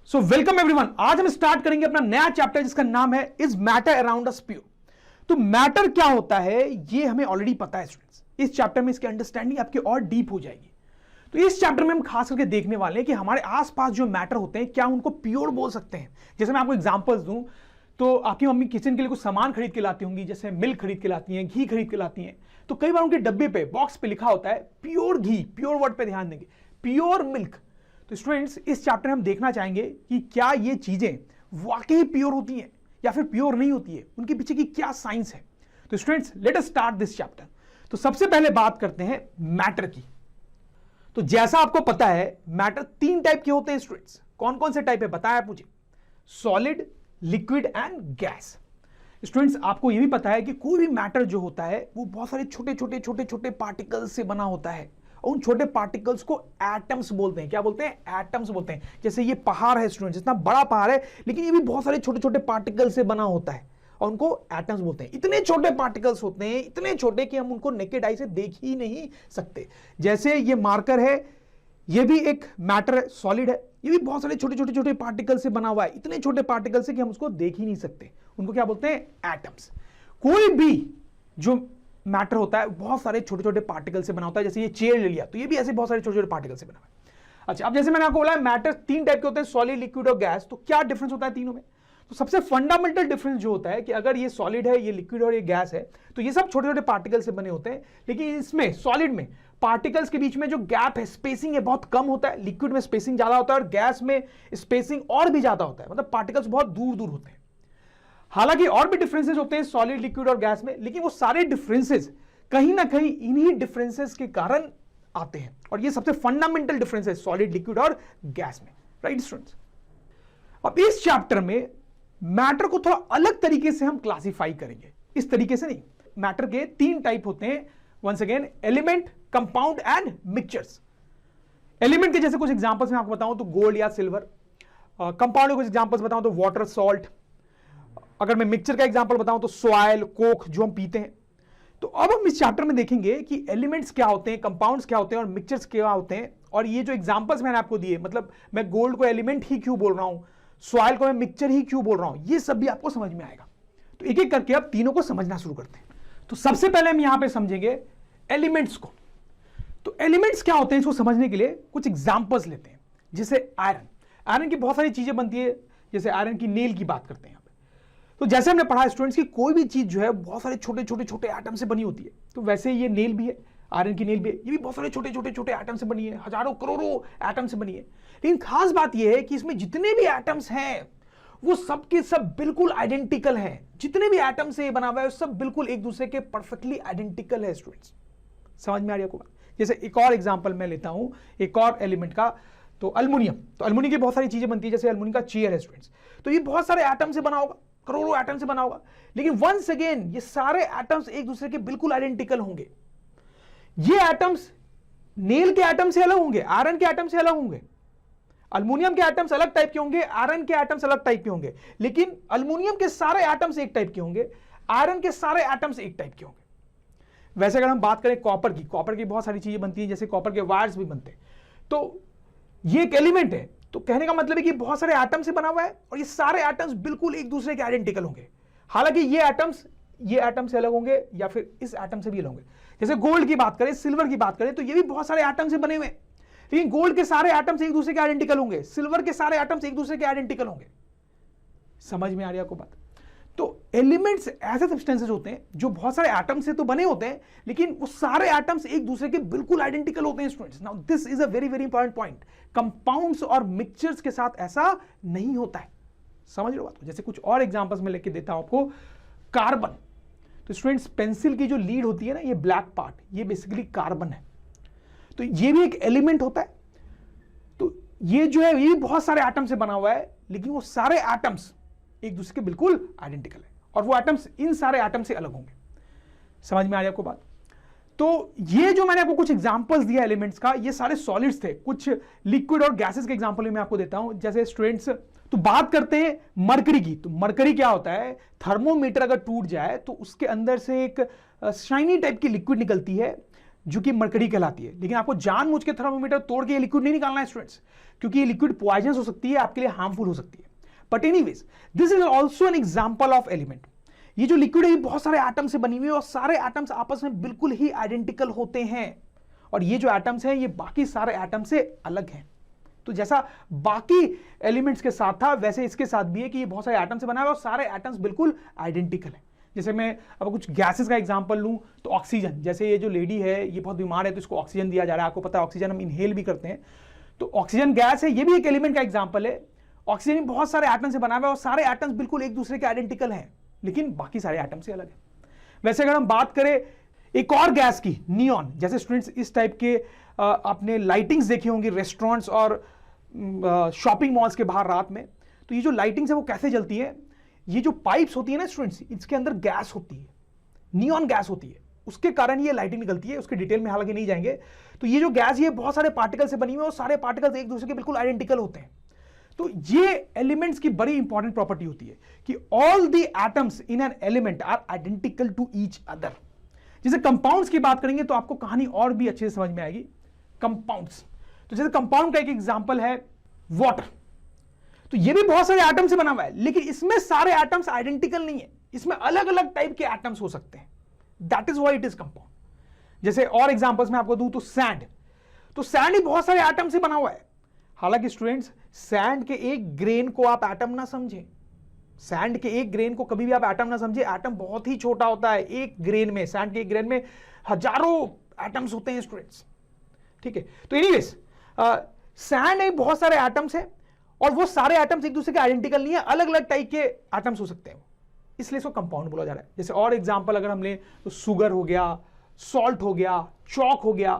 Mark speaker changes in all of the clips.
Speaker 1: So welcome everyone. आज हम start करेंगे अपना नया चैप्टर जिसका नाम है is matter around us pure. तो मैटर क्या होता है ये हमें ऑलरेडी पता है स्टूडेंट्स। इस चैप्टर में इसकी अंडरस्टैंडिंग आपकी और डीप हो जाएगी। तो इस चैप्टर में हम खास करके देखने वाले हैं कि हमारे आसपास जो मैटर होते हैं क्या उनको प्योर बोल सकते हैं। जैसे मैं आपको एग्जांपल्स दूं तो आपकी मम्मी किचन के लिए कुछ सामान खरीद के लाती होंगी, जैसे मिल्क खरीद के लाती हैं, घी खरीद के लाती हैं। तो कई बार उनके डब्बे पे बॉक्स पे लिखा होता है प्योर घी, प्योर वर्ड पे ध्यान देंगे, प्योर मिल्क। तो स्टूडेंट्स इस चैप्टर में हम देखना चाहेंगे कि क्या ये चीजें वाकई प्योर होती हैं या फिर प्योर नहीं होती है, उनके पीछे की क्या साइंस है। तो students let us start this chapter. तो सबसे पहले बात करते हैं मैटर की। तो जैसा आपको पता है मैटर तीन टाइप के होते हैं स्टूडेंट्स। कौन कौन से टाइप है बताया मुझे? Solid, liquid and gas. Students आपको यह भी पता है कि कोई भी मैटर जो होता है वो बहुत सारे छोटे छोटे छोटे छोटे पार्टिकल्स से बना होता है। उन छोटे पार्टिकल्स को एटम्स बोलते हैं। क्या बोलते हैं? एटम्स बोलते हैं। जैसे ये पहाड़ है स्टूडेंट्स, इतना बड़ा पहाड़ है लेकिन ये भी बहुत सारे छोटे छोटे पार्टिकल से बना होता है और उनको एटम्स बोलते हैं। इतने छोटे पार्टिकल्स होते हैं, इतने छोटे कि हम उनको नेकेड आई से देख ही नहीं सकते। जैसे ये मार्कर है, ये भी एक मैटर है, सॉलिड है, ये भी बहुत सारे छोटे छोटे छोटे पार्टिकल से बना हुआ है। इतने छोटे पार्टिकल से कि हम उसको देख ही नहीं सकते। उनको क्या बोलते हैं? एटम्स। कोई भी जो मैटर होता है बहुत सारे छोटे छोटे पार्टिकल से बना होता है। जैसे ये चेयर ले लिया तो ये भी ऐसे बहुत सारे छोटे छोटे पार्टिकल से बना हुआ है। अच्छा, अब जैसे मैंने आपको बोला मैटर तीन टाइप के होते हैं, सॉलिड, लिक्विड और गैस। तो क्या डिफरेंस होता है तीनों में? तो सबसे फंडामेंटल डिफरेंस जो होता है कि अगर ये सॉलिड है, ये लिक्विड और ये गैस है तो ये सब छोटे छोटे पार्टिकल से बने होते हैं। लेकिन इसमें सॉलिड में पार्टिकल्स के बीच में जो गैप है, स्पेसिंग है, बहुत कम होता है। लिक्विड में स्पेसिंग ज्यादा होता है और गैस में स्पेसिंग और भी ज्यादा होता है, मतलब पार्टिकल्स बहुत दूर दूर होते हैं। हालांकि और भी डिफरेंसेस होते हैं सॉलिड, लिक्विड और गैस में, लेकिन वो सारे डिफरेंसेस कहीं ना कहीं इन्हीं डिफरेंसेस के कारण आते हैं और ये सबसे फंडामेंटल डिफरेंस है सॉलिड, लिक्विड और गैस में। राइट स्टूडेंट्स, अब इस चैप्टर में मैटर को थोड़ा अलग तरीके से हम क्लासिफाई करेंगे। इस तरीके से नहीं। मैटर के तीन टाइप होते हैं, once again, element, compound and mixtures. Element के जैसे कुछ एग्जांपल्स मैं आपको बताऊं तो गोल्ड या सिल्वर। कंपाउंड के कुछ एग्जांपल्स बताऊं तो वाटर, सॉल्ट। अगर मैं मिक्सचर का एग्जांपल बताऊं तो सॉइल, कोक जो हम पीते हैं। तो अब हम इस चैप्टर में देखेंगे कि एलिमेंट्स क्या होते हैं, कंपाउंड्स क्या होते हैं और मिक्सचर्स क्या होते हैं। और ये जो एग्जांपल्स मैंने आपको दिए, मतलब मैं गोल्ड को एलिमेंट ही क्यों बोल रहा हूं, सॉइल को मैं मिक्सचर ही क्यों बोल रहा हूं, ये सब भी आपको समझ में आएगा। तो एक एक करके अब तीनों को समझना शुरू करते हैं। तो सबसे पहले हम यहां पे समझेंगे एलिमेंट्स को। तो एलिमेंट्स क्या होते हैं इसको समझने के लिए कुछ एग्जांपल्स लेते हैं। जैसे आयरन। आयरन की बहुत सारी चीजें बनती है। जैसे आयरन की नेल की बात करते हैं। तो जैसे हमने पढ़ा स्टूडेंट्स की कोई भी चीज जो है बहुत सारे छोटे छोटे छोटे एटम से बनी होती है। तो वैसे ये नेल भी है, आयरन की नेल भी है, ये भी बहुत सारे छोटे छोटे छोटे एटम से बनी है, हजारों करोड़ों एटम से बनी है। लेकिन खास बात यह है कि इसमें जितने भी एटम्स हैं वो सब के सब बिल्कुल आइडेंटिकल हैं। जितने भी एटम से ये बना हुआ है सब बिल्कुल एक दूसरे के परफेक्टली आइडेंटिकल है स्टूडेंट्स। समझ में आ रही है आपको बात? जैसे एक और एग्जाम्पल मैं लेता हूं एक और एलिमेंट का, तो अल्युमिनियम। तो अल्युमिनियम की बहुत सारी चीजें बनती है। जैसे अल्युमिनियम का चेयर है स्टूडेंट्स, तो ये बहुत सारे एटम से बना होगा, करोड़ों एटम से बना होगा। लेकिन वंस अगेन ये सारे एटम्स एक दूसरे के बिल्कुल आइडेंटिकल होंगे। ये एटम्स नेल के एटम से अलग होंगे, आयरन के एटम से अलग होंगे। अल्युमिनियम के एटम्स अलग टाइप के होंगे, आयरन के एटम्स अलग टाइप के होंगे। लेकिन अल्युमिनियम के सारे एटम्स एक टाइप के होंगे, आयरन के सारे एटम्स एक टाइप के होंगे। वैसे अगर हम बात करें कॉपर की, कॉपर की बहुत सारी चीजें बनती हैं, जैसे कॉपर के वायर्स भी बनते हैं। तो ये एक एलिमेंट है। तो कहने का मतलब है कि बहुत सारे एटम से बना हुआ है और ये सारे एटम्स बिल्कुल एक दूसरे के आइडेंटिकल होंगे। हालांकि ये एटम से अलग होंगे या फिर इस एटम से भी अलग होंगे। जैसे गोल्ड की बात करें, सिल्वर की बात करें, तो ये भी बहुत सारे एटम से बने हुए हैं। लेकिन गोल्ड के सारे एटम्स एक दूसरे के आइडेंटिकल होंगे, सिल्वर के सारे एटम्स एक दूसरे के आइडेंटिकल होंगे। समझ में आ रही है आपको बात? तो एलिमेंट्स ऐसे सब्सटेंसेस होते हैं जो बहुत सारे एटम से तो बने होते हैं लेकिन वो सारे एटम्स एक दूसरे के बिल्कुल आइडेंटिकल होते हैं students. Now this is a very very important point. Compounds और मिक्सचर्स के साथ ऐसा नहीं होता है। समझ रहे हो बात? जैसे कुछ और एग्जांपल्स में लेके देता हूं आपको। कार्बन। तो स्टूडेंट्स पेंसिल की जो लीड होती है ना, ये ब्लैक पार्ट, ये बेसिकली कार्बन है। तो ये भी एक एलिमेंट होता है। तो ये जो है ये भी बहुत सारे एटम से बना हुआ है लेकिन वो सारे एटम्स एक दूसरे के बिल्कुल आइडेंटिकल है और वो एटम्स इन सारे एटम से अलग होंगे। समझ में आ रही है आपको बात? तो ये जो मैंने आपको कुछ एग्जांपल्स दिया एलिमेंट्स का, ये सारे सॉलिड्स थे। कुछ लिक्विड और गैसेस के एग्जांपल मैं आपको देता हूं। जैसे स्टूडेंट्स, तो बात करते हैं मरकरी की। तो मरकरी क्या होता है? थर्मोमीटर अगर टूट जाए तो उसके अंदर से एक शाइनी टाइप की लिक्विड निकलती है जो कि मरकरी कहलाती है। लेकिन आपको जानबूझ के थर्मोमीटर तोड़ के ये लिक्विड नहीं निकालना है स्टूडेंट्स, क्योंकि ये लिक्विड पॉइजनस हो सकती है, आपके लिए हार्मफुल हो सकती है। But anyways this is also an example of element. ये जो लिक्विड है ये बहुत सारे एटम से बनी हुई है और सारे एटम्स आपस में बिल्कुल ही आइडेंटिकल होते हैं, और ये जो एटम्स हैं ये बाकी सारे एटम से अलग हैं। तो जैसा बाकी एलिमेंट्स के साथ था वैसे इसके साथ भी है कि ये बहुत सारे एटम से बना हुआ है और सारे एटम्स बिल्कुल आइडेंटिकल हैं। जैसे मैं अब कुछ गैसेस का एग्जांपल लूं तो ऑक्सीजन, जैसे ये जो लेडी है ये बहुत बीमार है तो इसको ऑक्सीजन दिया जा रहा है। आपको पता है ऑक्सीजन हम इनहेल भी करते हैं, तो ऑक्सीजन गैस है, ये भी एक एलिमेंट का एग्जांपल है। ऑक्सीजन बहुत सारे एटम से बना हुआ है और सारे एटम्स बिल्कुल एक दूसरे के आइडेंटिकल हैं, लेकिन बाकी सारे एटम से अलग है। वैसे अगर हम बात करें एक और गैस की, नियॉन, जैसे स्टूडेंट्स इस टाइप के आपने लाइटिंग्स देखी होंगी रेस्टोरेंट्स और शॉपिंग मॉल्स के बाहर रात में, तो ये जो लाइटिंग्स है वो कैसे जलती है, ये जो पाइप्स होती है ना स्टूडेंट्स, इसके अंदर गैस होती है, नियॉन गैस होती है, उसके कारण ये लाइटिंग निकलती है। उसके डिटेल में हालांकि नहीं जाएंगे। तो ये जो गैस ये बहुत सारे पार्टिकल से बनी हुई है और सारे पार्टिकल्स एक दूसरे के बिल्कुल आइडेंटिकल होते हैं। तो ये एलिमेंट्स की बड़ी इंपॉर्टेंट प्रॉपर्टी होती है कि all the atoms in an element are identical to each other. जैसे कंपाउंड्स की बात करेंगे तो आपको कहानी और भी अच्छे से समझ में आएगी। कंपाउंड्स, तो जैसे कंपाउंड का एक एग्जांपल है वाटर, तो ये भी बहुत सारे एटम से बना हुआ है, लेकिन इसमें सारे एटम्स आइडेंटिकल नहीं है, इसमें अलग अलग टाइप के एटम्स हो सकते हैं। That is why it is compound. जैसे और एग्जांपल्स मैं आपको दूं तो सैंड, तो सैंड ही बहुत सारे एटम से बना हुआ है। हालांकि स्टूडेंट्स सैंड के एक ग्रेन को आप एटम ना समझें, सैंड के एक ग्रेन को कभी भी आप एटम ना समझे। एटम बहुत ही छोटा होता है, एक ग्रेन में, सैंड के एक ग्रेन में हजारों एटम्स होते हैं स्टूडेंट्स, ठीक है। तो एनीवेज सैंड में बहुत सारे एटम्स हैं और वो सारे एटम्स एक दूसरे के आइडेंटिकल नहीं है, अलग अलग टाइप के एटम्स हो सकते हैं, इसलिए इसको कंपाउंड बोला जा रहा है। जैसे और एग्जांपल अगर हम लें तो शुगर हो गया, सॉल्ट हो गया, चॉक हो गया,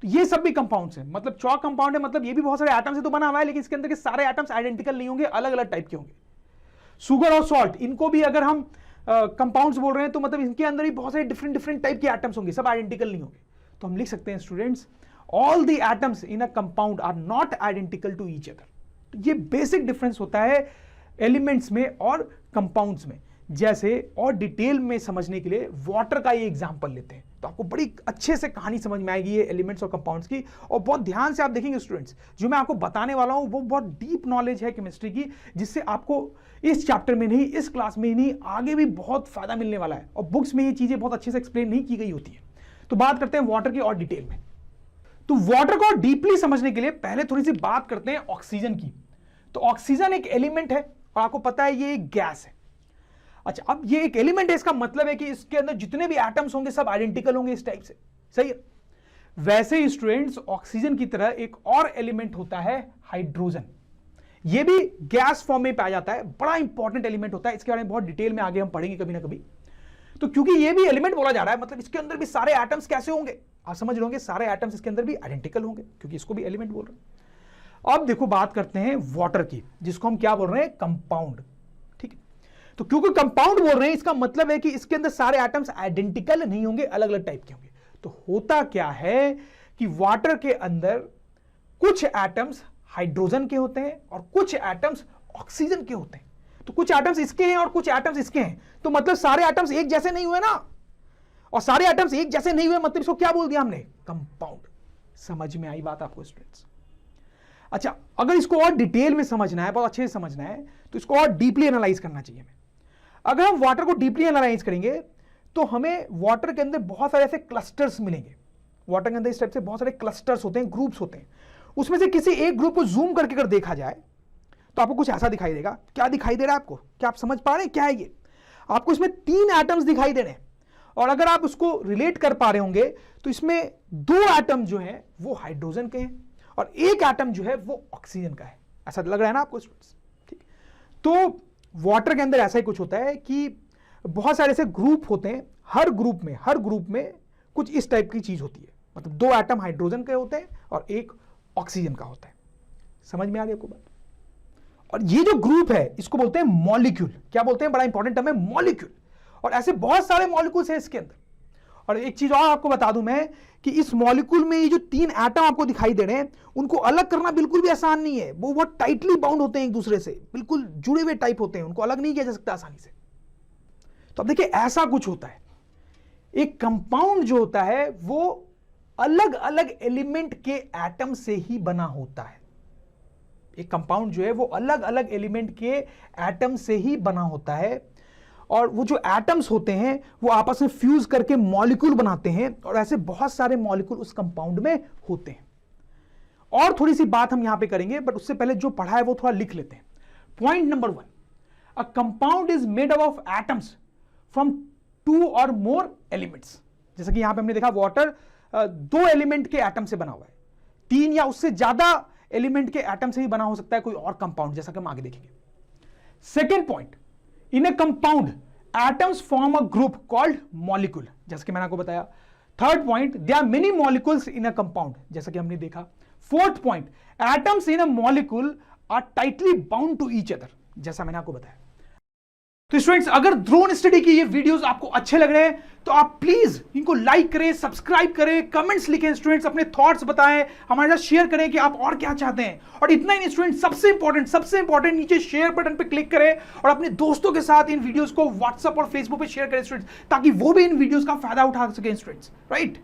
Speaker 1: तो ये सब भी कंपाउंड्स हैं। मतलब चॉक कंपाउंड है, मतलब ये भी बहुत सारे एटम्स से तो बना हुआ है, लेकिन इसके अंदर के सारे एटम्स आइडेंटिकल नहीं होंगे, अलग अलग टाइप के होंगे। शुगर और सॉल्ट, इनको भी अगर हम कंपाउंड्स बोल रहे हैं तो मतलब इनके अंदर भी बहुत सारे डिफरेंट डिफरेंट टाइप के एटम्स होंगे, सब आइडेंटिकल नहीं होंगे। तो हम लिख सकते हैं students, all the atoms in a compound are not identical to each other. तो ये बेसिक डिफरेंस होता है एलिमेंट्स में और कंपाउंड्स में। जैसे और डिटेल में समझने के लिए वाटर का ये एग्जांपल लेते हैं तो आपको बड़ी अच्छे से कहानी समझ में आएगी ये एलिमेंट्स और कंपाउंड्स की। और बहुत ध्यान से आप देखेंगे स्टूडेंट्स, जो मैं आपको बताने वाला हूं वो बहुत डीप नॉलेज है केमिस्ट्री की, जिससे आपको इस चैप्टर में नहीं, इस क्लास में नहीं, आगे भी बहुत फायदा मिलने वाला है। और बुक्स में ये चीजें बहुत अच्छे से एक्सप्लेन नहीं की गई होती है। तो बात करते हैं वाटर की और डिटेल में। तो वाटर को डीपली समझने के लिए पहले थोड़ी सी बात करते हैं ऑक्सीजन की। तो ऑक्सीजन एक एलिमेंट है और आपको पता है ये एक गैस है। अच्छा, अब ये एक एलिमेंट है, इसका मतलब है कि इसके अंदर जितने भी एटम्स होंगे सब आइडेंटिकल होंगे इस टाइप से, सही है। वैसे ही स्टूडेंट्स ऑक्सीजन की तरह एक और एलिमेंट होता है हाइड्रोजन। ये भी गैस फॉर्म में पाया जाता है, बड़ा इंपॉर्टेंट एलिमेंट होता है। इसके बारे में बहुत डिटेल में आगे हम पढ़ेंगे कभी ना कभी। तो क्योंकि ये भी एलिमेंट बोला जा रहा है, मतलब इसके अंदर भी सारे एटम्स कैसे होंगे, आप समझ रहे होंगे, सारे एटम्स इसके अंदर भी आइडेंटिकल होंगे, क्योंकि इसको भी एलिमेंट बोल रहे हैं। अब देखो बात करते हैं वाटर की, जिसको हम क्या बोल रहे हैं, कंपाउंड, ठीक है। तो क्योंकि कंपाउंड बोल रहे हैं, इसका मतलब है कि इसके अंदर सारे एटम्स आइडेंटिकल नहीं होंगे, अलग अलग टाइप के होंगे। तो होता क्या है कि वाटर के अंदर कुछ एटम्स हाइड्रोजन के होते हैं और कुछ एटम्स ऑक्सीजन के होते हैं। तो कुछ एटम्स इसके हैं और कुछ एटम्स इसके हैं, तो मतलब सारे एटम्स एक जैसे नहीं हुए ना, और सारे एटम्स एक जैसे नहीं हुए, मतलब इसको क्या बोल दिया हमने, कंपाउंड। समझ में आई बात आपको स्टूडेंट्स? अच्छा, अगर इसको और डिटेल में समझना है, बहुत अच्छे से समझना है, तो इसको और डीपली एनालाइज करना चाहिए हमें। अगर हम वाटर को डीपली एनालाइज करेंगे तो हमें वाटर के अंदर बहुत सारे ऐसे क्लस्टर्स मिलेंगे। वाटर के अंदर इस टाइप से बहुत सारे क्लस्टर्स होते हैं, ग्रुप्स होते हैं। उसमें से किसी एक ग्रुप को जूम करके अगर देखा जाए तो आपको कुछ ऐसा दिखाई देगा। क्या दिखाई दे रहा है आपको? क्या आप समझ पा रहे हैं क्या है ये? आपको इसमें 3 एटम्स दिखाई दे रहे हैं, और अगर आप उसको रिलेट कर पा रहे होंगे तो इसमें 2 एटम जो है वो हाइड्रोजन के हैं और 1 एटम जो है वो ऑक्सीजन का है। ऐसा लग रहा है ना आपको स्टूडेंट्स? ठीक। तो वाटर के अंदर ऐसा ही कुछ होता है कि बहुत सारे ऐसे ग्रुप होते हैं, हर ग्रुप में कुछ इस टाइप की चीज होती है। मतलब 2 एटम हाइड्रोजन के होते हैं और 1 ऑक्सीजन का होता है। समझ में आ रही है आपको बात? और ये जो ग्रुप है इसको बोलते हैं मॉलिक्यूल। क्या बोलते हैं? बड़ा इंपॉर्टेंट टर्म है मॉलिक्यूल। और ऐसे बहुत सारे मॉलिक्यूल्स हैं इसके अंदर। और एक चीज और आपको बता दूं मैं कि इस मॉलिक्यूल में ये जो 3 एटम आपको दिखाई दे रहे हैं, उनको अलग करना बिल्कुल भी आसान नहीं है। वो बहुत टाइटली बाउंड होते हैं एक दूसरे से, बिल्कुल जुड़े हुए टाइप होते हैं, उनको अलग नहीं किया जा सकता आसानी से। तो अब देखिए ऐसा कुछ होता है। एक कंपाउंड जो होता है वो अलग अलग एलिमेंट के एटम से ही बना होता है। एक कंपाउंड जो है वो अलग अलग एलिमेंट के एटम से ही बना होता है, और वो जो एटम्स होते हैं वो आपस में फ्यूज करके मॉलिक्यूल बनाते हैं, और ऐसे बहुत सारे मॉलिक्यूल उस कंपाउंड में होते हैं। और थोड़ी सी बात हम यहां पे करेंगे, बट उससे पहले जो पढ़ा है वो थोड़ा लिख लेते हैं। Point number 1, a compound is made up of atoms from 2 और मोर एलिमेंट्स। जैसा कि यहां पे हमने देखा वाटर 2 एलिमेंट के एटम से बना हुआ है, 3 या उससे ज्यादा एलिमेंट के एटम से ही बना हो सकता है कोई और कंपाउंड, जैसा कि हम आगे देखेंगे। Second point, in a compound atoms form a group called molecule, जैसा कि मैंने आपको बताया। Third point, there are many molecules in a compound, जैसा कि हमने देखा। Fourth point, atoms in a molecule are tightly bound to each other, जैसा मैंने आपको बताया। तो स्टूडेंट्स, अगर ड्रोन स्टडी की ये वीडियोस आपको अच्छे लग रहे हैं तो आप प्लीज इनको लाइक करें, सब्सक्राइब करें, कमेंट्स लिखें स्टूडेंट्स, अपने थॉट्स बताएं, हमारे साथ शेयर करें कि आप और क्या चाहते हैं। और इतना ही नहीं स्टूडेंट्स, सबसे इंपॉर्टेंट नीचे शेयर बटन पे क्लिक करें और अपने दोस्तों के साथ इन वीडियोस को व्हाट्सएप और फेसबुक पे शेयर करें स्टूडेंट्स, ताकि वो भी इन वीडियोस का फायदा उठा सकें स्टूडेंट्स, राइट।